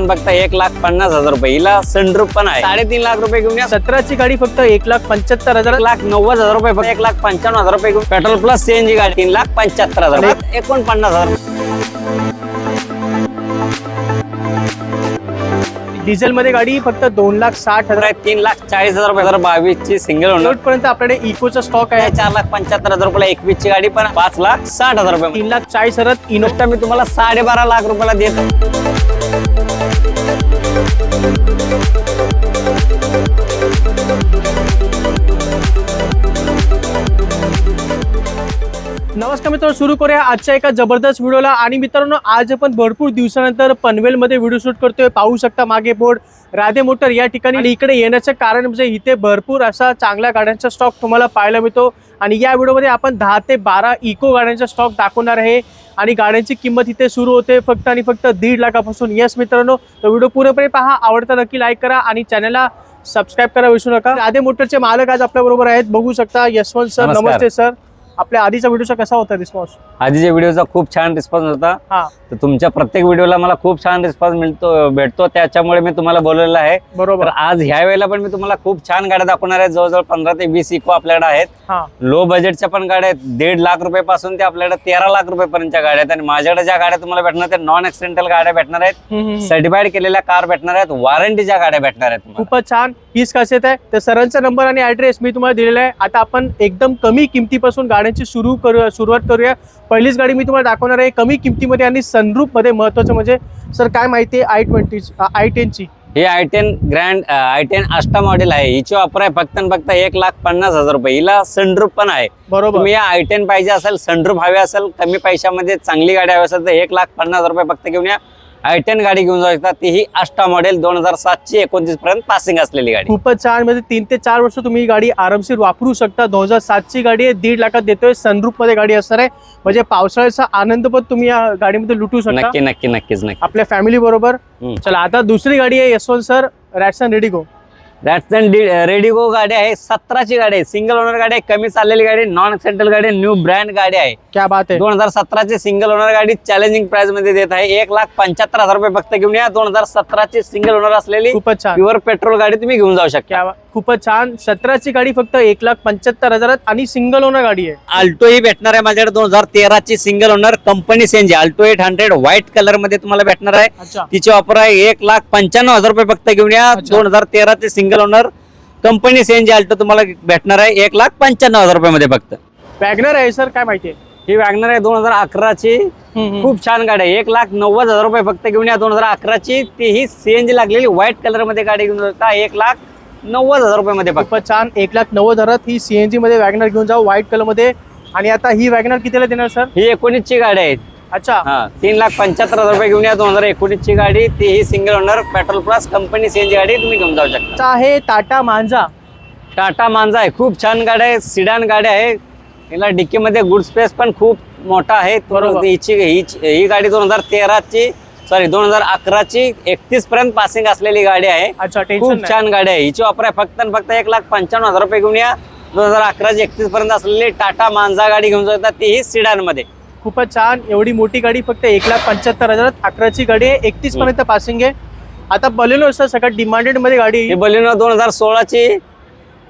फक्त 1,50,000 रुपये. हिला सनरूफ पण आहे. 3.5 लाख रुपये घेऊन या. 17ची गाडी फक्त 1,75,000. 1,90,000 रुपये, फक्त 1,55,000 रुपये घेऊन पेट्रोल प्लस सीएनजी गाडी 3,75,000, 49,000. डिझेल मध्ये गाडी फक्त 2,60,000. 3,40,000 रुपये. 2022 ची सिंगल ओनर पर्यंत आपल्याकडे इकोचा स्टॉक आहे. 4,75,000 रुपये. 21 ची गाडी पण 5,60,000 रुपये. 3,40,000. इनोव्हा मी तुम्हाला 12.5 लाख रुपयाला देतो. नमस्कार मित्रांनो, सुरू करूया आजच्या एका जबरदस्त व्हिडिओला. आणि मित्रांनो, आज आपण भरपूर दिवसानंतर पनवेलमध्ये व्हिडिओ शूट करतोय. पाहू शकता मागे बोर्ड राधे मोटर या ठिकाणी. इकडे येण्याचं कारण म्हणजे इथे भरपूर असा चांगल्या गाड्यांचा स्टॉक तुम्हाला पाहायला मिळतो. आणि या व्हिडिओमध्ये आपण 10 ते 12 इको गाड्यांचा स्टॉक दाखवणार आहे. आणि गाड्यांची किंमत इथे सुरू होते फक्त आणि फक्त 1.5 लाखापासून. यस मित्रांनो, तर व्हिडिओ पूर्णपणे पहा. आवडता नक्की लाईक करा आणि चॅनलला सबस्क्राईब करा विसरू नका. राधे मोटरचे मालक आज आपल्या बरोबर आहेत. बघू शकता यशवंत सर. नमस्ते सर. आपल्या आधीचा व्हिडिओचा कसा होता रिस्पॉन्स? आधीच्या व्हिडिओचा खूप छान रिस्पॉन्स होता. तर तुमच्या प्रत्येक व्हिडिओला मला खूप छान रिस्पॉन्स भेटतो, त्याच्यामुळे मी तुम्हाला बोलवलेलं आहे. बरोबर. आज ह्या वेळेला पण मी तुम्हाला खूप छान गाड्या दाखवणार आहे. जवळजवळ 15 ते 20 इको आपल्याकडे आहेत. लो बजेटच्या पण गाड्या आहेत. 1.5 लाख रुपये पासून ते आपल्याकडे 13 लाख रुपये पर्यंतच्या गाड्या आहेत. आणि माझ्याकडे ज्या गाड्या तुम्हाला भेटणार त्या नॉन ऍक्सिडेंटल गाड्या भेटणार आहेत. सर्टिफाईड केलेल्या कार भेटणार आहेत. वॉरंटीच्या गाड्या भेटणार आहेत. खूपच छान. हीच खासियत आहे. तर सरांचा नंबर आणि ऍड्रेस मी तुम्हाला दिलेला आहे. आता आपण एकदम कमी किमतीपासून गाड्यांची सुरुवात करूया. पहिलीच गाडी मी तुम्हाला दाखवणार आहे कमी किमतीमध्ये आणि सनरूफ मध्ये. महत्वाचं म्हणजे सर काय माहिती आहे i10 ची? ही i10 ग्रँड i10 अष्टा मॉडेल आहे. हिची ऑफर आहे फक्त 1,50,000 रुपये. हिला सनरूफ पण आहे. बरोबर. तुम्ही या i10 पाहिजे असेल, सनरूफ हवे असेल, कमी पैशामध्ये चांगली गाडी हवी असेल तर 1,50,000 रुपये फक्त घेऊन या. i10 गाडी घेऊन जाऊ शकता. ती ही अष्टा मॉडेल 2007 ची 29 पर्यंत पासिंग असलेली गाडी. खूपच छान. म्हणजे 3 ते 4 वर्ष तुम्ही ही गाडी आरामशीर वापरू शकता. 2007 ची गाडी आहे. 1.5 लाखात देतोय. सनरूफ मध्ये गाडी असणार आहे. म्हणजे पावसाळ्याचा आनंद पण तुम्ही या गाडीमध्ये लुटू शकता. नक्कीच आपल्या फॅमिली बरोबर. चला आता दुसरी गाडी आहे यशवंत सर, रॅटसन रेडिगो. रॅटसन रेडिगो गाडी आहे. 17 ची गाडी आहे. सिंगल ओनर गाडी आहे. कमी चाललेली गाडी, नॉन एक्सिडेंटल गाडी, न्यू ब्रँड गाडी आहे. क्या बात आहे. 2017 ची सिंगल ओनर गाडी चॅलेंजिंग प्राइस मध्ये देत आहे. 1,75,000 रुपये फक्त घेऊन या. 2017 ची सिंगल ओनर असलेली खूपच छान प्युअर पेट्रोल गाडी तुम्ही घेऊन जाऊ शकता. खूपच छान. 17 ची गाडी फक्त 1,75,000 आणि सिंगल ओनर गाडी आहे. अल्टो ही भेटणार आहे माझ्याकडे. 2013 ची single owner company CNG Alto 800 white colour मध्ये तुम्हाला भेटणार आहे. तिची ऑफर आहे 1,95,000 रुपये फक्त घेऊन या. 2013 ची single owner company CNG Alto तुम्हाला भेटणार आहे 1,95,000 रुपये मध्ये फक्त. वॅगनर आहे सर, काय माहिती आहे? ही वॅगनर आहे 2011 ची. खूप छान गाडी आहे. 1,90,000 रुपये फक्त घेऊन या. 2011 ची. ती ही सीएनजी लागलेली व्हाईट कलर मध्ये गाडी घेऊन जाता 1,90,000 रुपये मध्ये. खूपच छान. 1,90,000 ही सीएनजी मध्ये वॅगनर घेऊन जाऊ व्हाईट कलर मध्ये. आणि आता ही वॅगनर कितीला देणार सर? ही 19 ची गाडी आहे. अच्छा. 3,75,000 रुपये घेऊन या. 2019 ची गाडी. ती ही single owner petrol plus company CNG गाडी तुम्ही घेऊन जाऊ शकता. आहे टाटा मांजा. टाटा मांजा आहे. खूप छान गाडी आहे. सिडान गाडी आहे. हिला डिक्की मध्ये गुड स्पेस पण खूप मोठा आहे. ही गाडी 2013 ची 2011 ची 31 पर्यंत पासिंग असलेली गाडी आहे. खूप छान गाडी आहे. हिची ऑफर आहे फक्त 1,55,000 रुपये घेऊन या. 2011 ची 31 पर्यंत असलेली टाटा मांजा गाडी घेऊन जातात. ती ही सिडान मध्ये. खूपच छान. एवढी मोठी गाडी फक्त 1,75,000. 11 ची गाडी आहे. 31 पर्यंत पासिंग आहे. आता बलेनो सर सगळ्यात डिमांडेड मध्ये गाडी. ही बलेनो 2016 ची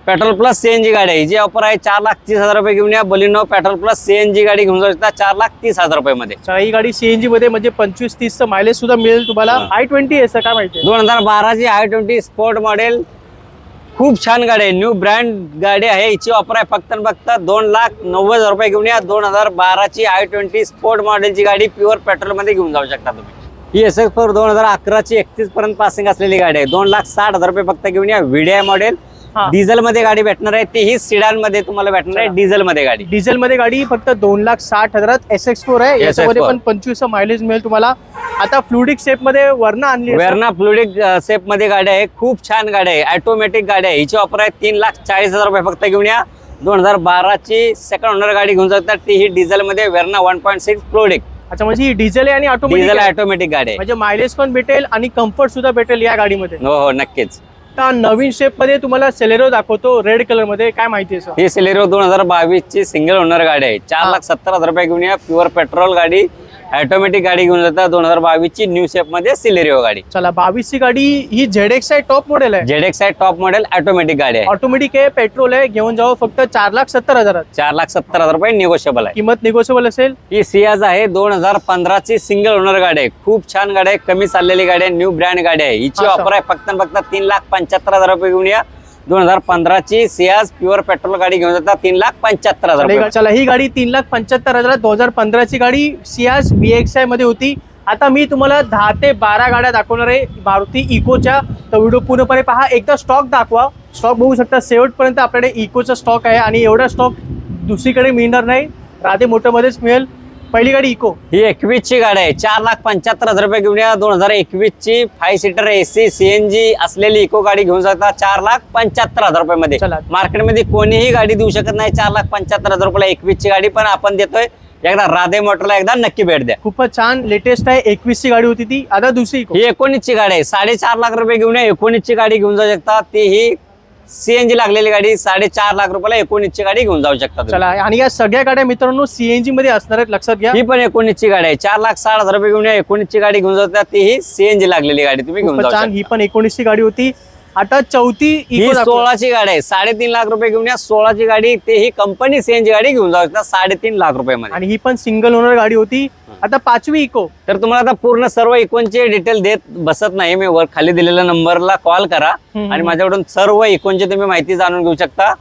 पेट्रोल प्लस सीएनजी गाडी आहे. हिची ऑफर आहे 4,30,000 रुपये घेऊन या. बलेनो पेट्रोल प्लस सीएनजी गाडी घेऊन जाऊ शकता 4,30,000 रुपये मध्ये. ही गाडी सीएनजी मध्ये म्हणजे 25-30 मायलेज सुद्धा मिळेल तुम्हाला. i20 आहे सर, काय माहिती? 2012 ची i20 स्पोर्ट मॉडेल. खूप छान गाडी आहे. न्यू ब्रँड गाडी आहे. हिची ऑफर आहे फक्त 2,90,000 रुपये घेऊन या. 2012 ची i20 स्पोर्ट मॉडेलची गाडी प्युअर पेट्रोल मध्ये घेऊन जाऊ शकता तुम्ही. ही SF 2011 ची 31 पर्यंत पासिंग असलेली गाडी आहे. 2,60,000 रुपये फक्त घेऊन या. VDI मॉडेल डिझेल मध्ये गाडी भेटणार आहे. तीही सिडान मध्ये तुम्हाला भेटणार आहे. डिझेल मध्ये गाडी. डिझेल मध्ये गाडी फक्त 2,60,000. SX4 आहे. याच्यामध्ये पण 25 मायलेज मिळेल तुम्हाला. आता फ्लुडिक शेप मध्ये वर्ना आणली. वर्ना फ्लुडिक शेप मध्ये गाडी आहे. खूप छान गाडी आहे. ऑटोमॅटिक गाडी आहे. हिची ऑफर आहे 3,40,000 रुपये फक्त घेऊन या. 2012 ची सेकंड ओनर गाडी घेऊन जातात. ती ही डिझेल मध्ये वर्ना 1.6 फ्लुडिक. अच्छा, म्हणजे ही डिझेल आहे आणि ऑटोमॅटिक गाडी आहे. म्हणजे मायलेज पण भेटेल आणि कम्फर्ट सुद्धा भेटेल या गाडीमध्ये. हो नक्कीच. नवीन शेप मध्ये तुम्हाला सेलेरो दाखवतो रेड कलर मध्ये. काय माहिती आहे सर? ही सेलेरो 2022 ची सिंगल ओनर गाडी आहे. 4,70,000 रुपये घेऊन या. प्युअर पेट्रोल गाडी ऑटोमॅटिक गाडी घेऊन जाता 2022 ची न्यू शेप मध्ये सिलेरिओ गाडी. चला 22 ची गाडी ही ZX आहे, टॉप मॉडेल आहे. ZX आहे, टॉप मॉडेल ऑटोमॅटिक गाडी आहे. ऑटोमॅटिक आहे, पेट्रोल आहे, घेऊन जावं फक्त 4,70,000. 4,70,000 रुपये निगोशिएबल आहे. किंमत निगोशिएबल असेल. ही सियाज आहे 2015 ची सिंगल ओनर गाडी आहे. खूप छान गाडी आहे, कमी चाललेली गाडी आहे, न्यू ब्रँड गाडी आहे. हिची ऑफर आहे फक्त 3,75,000 रुपये घेऊन या. 2015 ची सियाज प्युअर पेट्रोल गाडी घेऊन जातात 3,75,000 रुपये. चला ही गाडी 3,75,000 2015 ची गाडी सियाज VXI मध्ये होती. आता मी तुम्हाला 10 ते 12 गाड्या दाखवणार आहे मारुती इकोच्या. तर व्हिडिओ पूर्णपणे पहा. एकदा स्टॉक दाखवा. स्टॉक बघू शकता, शेवटपर्यंत आपल्याकडे इकोचा स्टॉक आहे आणि एवढा स्टॉक दुसरीकडे मिळणार नाही, राधे मोटर मध्येच मिळेल. पहिली गाडी इको, ही 21 ची गाडी आहे. 4,75,000 रुपये घेऊन या. 2021 ची 5 सीटर AC CNG असलेली इको गाडी घेऊन जाता 4,75,000 रुपये मध्ये. मार्केटमध्ये कोणीही गाडी देऊ शकत नाही 4,75,000 रुपयाला 21 ची गाडी, पण आपण देतोय. एकदा राधे मोटरला एकदा नक्की भेट द्या. खूपच छान लेटेस्ट आहे. 21 ची गाडी होती ती, आता दुसरी इको. ही 19 ची गाडी आहे. 4.5 लाख रुपये घेऊन या. 19 ची गाडी घेऊन जाऊ शकता. ती ही CNG लागलेली गाडी 4.5 लाख रुपयाला 19 ची गाडी घेऊन जाऊ शकता. चला, आणि या सगळ्या गाड्या मित्रांनो CNG मध्ये असणार आहेत, लक्षात घ्या. ही पण 19 ची गाडी आहे. 4,60,000 रुपये घेऊन या. 19 ची गाडी घेऊन जातात. ती ही CNG लागलेली गाडी तुम्ही घेऊन जाऊ शकता. ही पण 19 ची गाडी होती. आता चौथी ही इको 16 ची गाडी आहे. 3.5 लाख रुपये घेऊन या. 16 ची गाडी ते ही कंपनी CNG गाडी घेऊन जाऊ शकता 3.5 लाख रुपये मध्ये. आणि ही पण सिंगल ओनर गाडी होती. आता पाचवी इको. तर तुम्हाला आता पूर्ण सर्व इकोनचे डिटेल देत बसत नाही. मी वर खाली दिलेल्या नंबरला कॉल करा आणि माझ्याकडून सर्व इकोनची तुम्ही माहिती जाणून घेऊ शकता.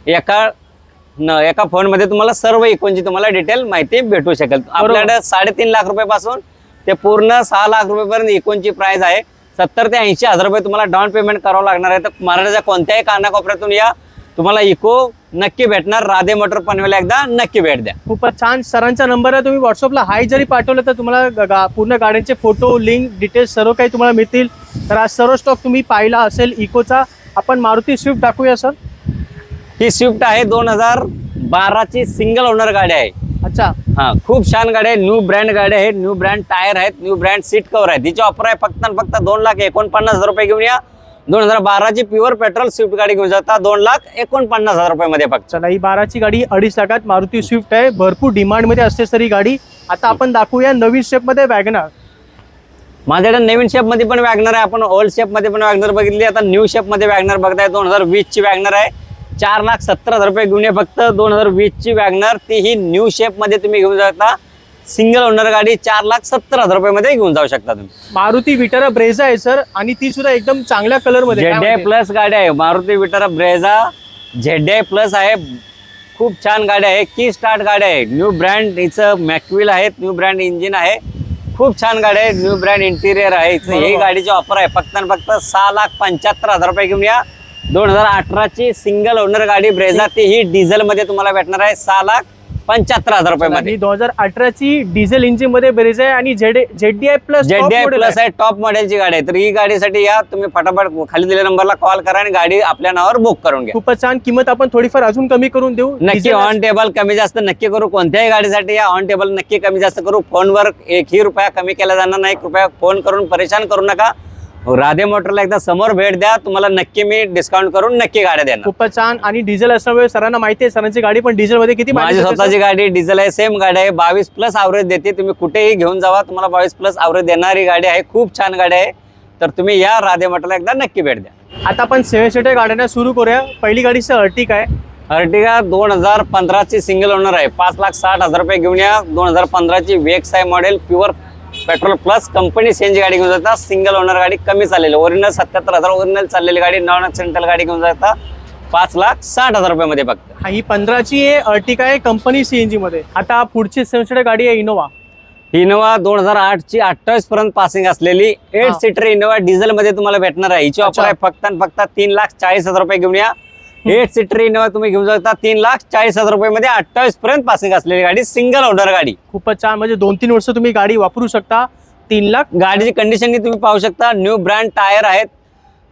एका फोन मध्ये तुम्हाला सर्व इकोनची तुम्हाला डिटेल माहिती भेटू शकेल. आपल्याकडे 3.5 लाख रुपये पासून ते पूर्ण 6 लाख रुपयेपर्यंत इकोनची प्राइस आहे. 70,000 ते 80,000 रुपये तुम्हाला डाऊन पेमेंट करावं लागणार आहे. तर महाराष्ट्राच्या कोणत्याही कानाकोपऱ्यातून या, तुम्हाला इको नक्की भेटणार. राधे मोटर पनवेलला एकदा नक्की भेट द्या. खूपच छान. सरांचा नंबर आहे, तुम्ही व्हॉट्सअपला हाय जरी पाठवलं तर तुम्हाला पूर्ण गाड्यांचे फोटो, लिंक, डिटेल्स सर्व काही तुम्हाला मिळतील. तर आज सर्व स्टॉक तुम्ही पाहिला असेल इकोचा. आपण मारुती स्विफ्ट दाखवूया सर. ही स्विफ्ट आहे 2012 ची सिंगल ओनर गाडी आहे. अच्छा, हा, खूप छान गाडी आहे. न्यू ब्रँड गाडी आहे. न्यू ब्रँड टायर आहेत, न्यू ब्रँड सीट कव्हर आहे. तिची ऑफर आहे फक्त 2,49,000 रुपये घेऊन या. 2012 ची प्युअर पेट्रोल स्विफ्ट गाडी घेऊन जाता 2,49,000 रुपये मध्ये फक्त. चला, ही 12 ची गाडी 2.5 लाखात मारुती स्विफ्ट आहे. भरपूर डिमांड मध्ये असते सर ही गाडी. आता आपण दाखवूया नवीन शेप मध्ये वॅगनर. माझ्याकडे नवीन शेप मध्ये पण वॅगनर आहे. आपण ओल्ड शेप मध्ये पण वॅगनर बघितली. आता न्यू शेप मध्ये वॅगनर बघताय. 2020 ची वॅगनर आहे. 4,70,000 रुपये घेऊन या फक्त. 2020 ची वॅगनर ती ही न्यू शेप मध्ये तुम्ही घेऊन जाता. सिंगल ओनर गाडी 4,70,000 रुपये मध्ये घेऊन जाऊ शकता तुम्ही. मारुती विटारा ब्रेझा आहे सर, आणि ती सुद्धा एकदम चांगल्या कलर मध्ये. ZI प्लस गाडी आहे. Maruti Vitara Brezza ZI plus आहे. खूप छान गाडी आहे. की स्टार्ट गाडी आहे. न्यू ब्रँड हिचं मॅकविल आहे. न्यू ब्रँड इंजिन आहे. खूप छान गाडी आहे. न्यू ब्रँड इंटिरियर आहे. ही गाडीची ऑफर आहे फक्त 6,75,000 रुपये घेऊन या. 2018 ची सिंगल ओनर गाडी ब्रेझा ती ही डिझेल मध्ये तुम्हाला भेटणार आहे 6,75,000 रुपये मध्ये. 2018 ची डिझेल इंजिन मध्ये ब्रेझा आहे आणि ZDI प्लस आहे. टॉप मॉडेलची गाडी आहे. तर ही गाडीसाठी या तुम्ही फटाफट खाली दिलेल्या नंबरला कॉल करा आणि गाडी आपल्या नावावर बुक करून घ्या. खूपच छान. किंमत आपण थोडीफार अजून कमी करून देऊ. नक्की ऑन टेबल कमी जास्त नक्की करू. कोणत्याही गाडीसाठी या ऑन टेबल नक्की कमी जास्त करू. फोनवर 1ही रुपया कमी केला जाणार नाही. कृपया फोन करून परेशान करू नका. राधे मोटरला एकदा समोर भेट द्या. तुम्हाला नक्की मी डिस्काउंट करून नक्की गाड्या देणार. खूपच छान. आणि डिझेल असल्यामुळे सरांना माहिती आहे, सरांची गाडी पण डिझेल मध्ये किती. माझी स्वतःची गाडी डिझेल आहे. सेम गाडी आहे. 22 प्लस ॲव्हरेज देते. तुम्ही कुठेही घेऊन जावा, तुम्हाला 22 प्लस ॲव्हरेज देणारी गाडी आहे. खूप छान गाडी आहे. तर तुम्ही या राधे मोटरला एकदा नक्की भेट द्या. आता आपण 7 सीटर गाड्यांना सुरू करूया. पहिली गाडी सर अर्टिगा आहे. अर्टिगा 2015 ची सिंगल ओनर आहे. 5,60,000 रुपये घेऊन या. 2015 ची VXI model pure petrol plus company CNG गाडी घेऊन जाता. सिंगल ओनर गाडी कमी चाललेली. ओरिजिनल 77,000 ओरिजिनल चाललेली गाडी. नॉन ऍक्सिडेंटल गाडी घेऊन जाता 5,60,000 रुपये मध्ये फक्त. ही 15 ची आहे. अर्टिगा आहे कंपनी CNG मध्ये. आता पुढची 7 सीटर गाडी आहे इनोवा. इनोवा 2008 ची 28 पर्यंत पासिंग असलेली 8 सीटर इनोवा डिझेल मध्ये तुम्हाला भेटणार आहे. हिची ऑफर आहे फक्त 3,40,000 रुपये घेऊन या. 8 सीटर इनोवा तुम्ही घेऊन जाता 3,40,000 रुपये मध्ये. 28 पर्यंत पासिंग असलेली गाडी. सिंगल ओनर गाडी. खूपच छान. म्हणजे 2-3 वर्ष तुम्ही गाडी वापरू शकता. 3 लाख. गाडीची कंडिशन तुम्ही पाहू शकता. न्यू ब्रँड टायर आहेत.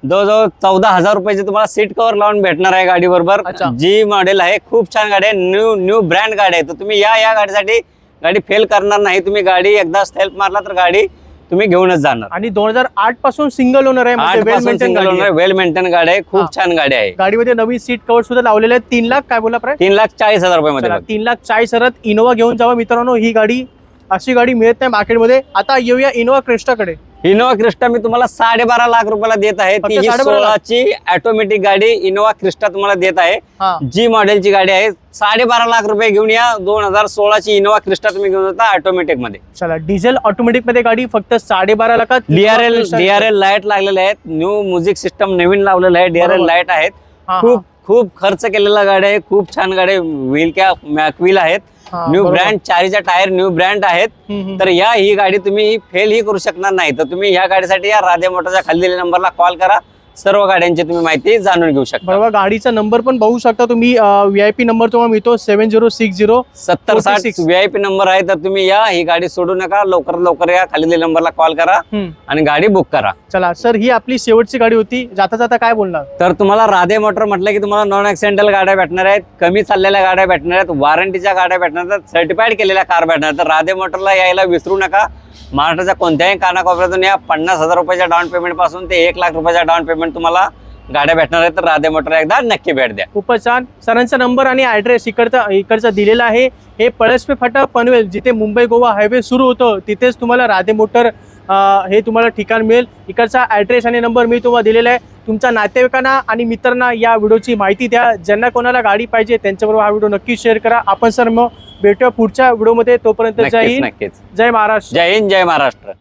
जवळजवळ 14,000 रुपयाचे तुम्हाला सीट कव्हर लावून भेटणार आहे गाडी बरोबर. जी मॉडेल आहे. खूप छान गाडी आहे. न्यू ब्रँड गाडी आहे. तर तुम्ही या गाडीसाठी गाडी फेल करणार नाही. तुम्ही गाडी एकदा हेल्प मारला तर गाडी तुम्ही घेऊनच जाणार. आणि 2008 पासून सिंगल ओनर आहे. वेल मेंटेन गाडी आहे. खूप छान गाडी आहे. गाडीमध्ये नवीन सीट कव्हर सुद्धा लावलेले आहेत. 3 लाख काय बोला प्राइस. 3,40,000 रुपये मध्ये. 3,40,000 इनोवा घेऊन जावा मित्रांनो. ही गाडी अशी गाडी मिळत नाही मार्केटमध्ये. आता येऊया इनोवा क्रिस्टाकडे. इनोवा क्रिस्टा मी तुम्हाला 12.5 लाख रुपयाला देत आहे. फक्त ती ही 12.5 लाख? 16ची ऑटोमॅटिक गाडी इनोवा क्रिस्टा तुम्हाला देत आहे. हा जी मॉडेलची गाडी आहे. 12.5 लाख रुपये घेऊन या. 2016ची इनोवा क्रिस्टा तुम्ही घेऊन जाता ऑटोमॅटिक मध्ये. चला, डिझेल ऑटोमॅटिक मध्ये गाडी फक्त 12.5 लाखात. डीआरएल लाईट लागलेले आहेत. न्यू म्युझिक सिस्टम नवीन लावलेलं आहे. डीआरएल बरोबर. लाईट आहेत. हा, खूप खूप खर्च केलेला गाडी आहे. खूप छान गाडी. व्हील कॅप मॅकव्हील आहेत. हा, न्यू बरोबर. ब्रँड, चारीचा टायर न्यू ब्रँड आहेत. तर ही गाडी तुम्ही फेल ही करू शकणार नाही. तर तुम्ही ह्या गाडीसाठी या राधे मोटरच्या खाली दिलेल्या नंबरला कॉल करा. सर्व गाड्यांची तुम्ही माहिती जाणून घेऊ शकता. बरोबर. गाडीचा नंबर पण बघू शकता तुम्ही. VIP नंबर तुम्हाला मिळतो 7060. 7060 VIP नंबर आहे. तर तुम्ही या, ही गाडी सोडू नका. लवकरात लवकर या, खाली दिलेल्या नंबरला कॉल करा आणि गाडी बुक करा. चला सर, ही आपली शेवटची गाडी होती. जाता जाता काय बोलणार? तर तुम्हाला राधे मोटर म्हटलं की तुम्हाला नॉन ऍक्सिडेंटल गाड्या भेटणार आहेत. कमी चाललेल्या गाड्या भेटणार आहेत. वॉरंटीच्या गाड्या भेटणार आहेत. सर्टिफाईड केलेल्या कार भेटणार आहेत. तर राधे मोटरला यायला विसरू नका. महाराष्ट्राच्या कोणत्याही कानाकोपऱ्यातून या. 50,000 रुपयाच्या डाऊन पेमेंट पासून ते 1 लाख रुपयाच्या डाऊन पेमेंट तुम्हाला गाड्या भेटणार आहेत. तर राधे मोटर एकदा नक्की भेट द्या. खूपच छान. सरांचा नंबर आणि ऍड्रेस इकडचा दिलेला आहे. हे पळसपे फाटा पनवेल, जिथे मुंबई गोवा हायवे सुरू होतो तिथेच तुम्हाला राधे मोटर हे तुम्हाला ठिकाण मिळेल. इकडचा ऍड्रेस आणि नंबर मी तुम्हाला दिलेला आहे. तुमच्या नातेवाईकांना आणि मित्रांना या व्हिडिओची माहिती द्या. ज्यांना कोणाला गाडी पाहिजे त्यांच्याबरोबर हा व्हिडिओ नक्की शेअर करा. आपण सर मग भेटूया पुढच्या व्हिडिओमध्ये. तोपर्यंत जय हिंद, नक्कीच. जय महाराष्ट्र. जय हिंद, जय महाराष्ट्र.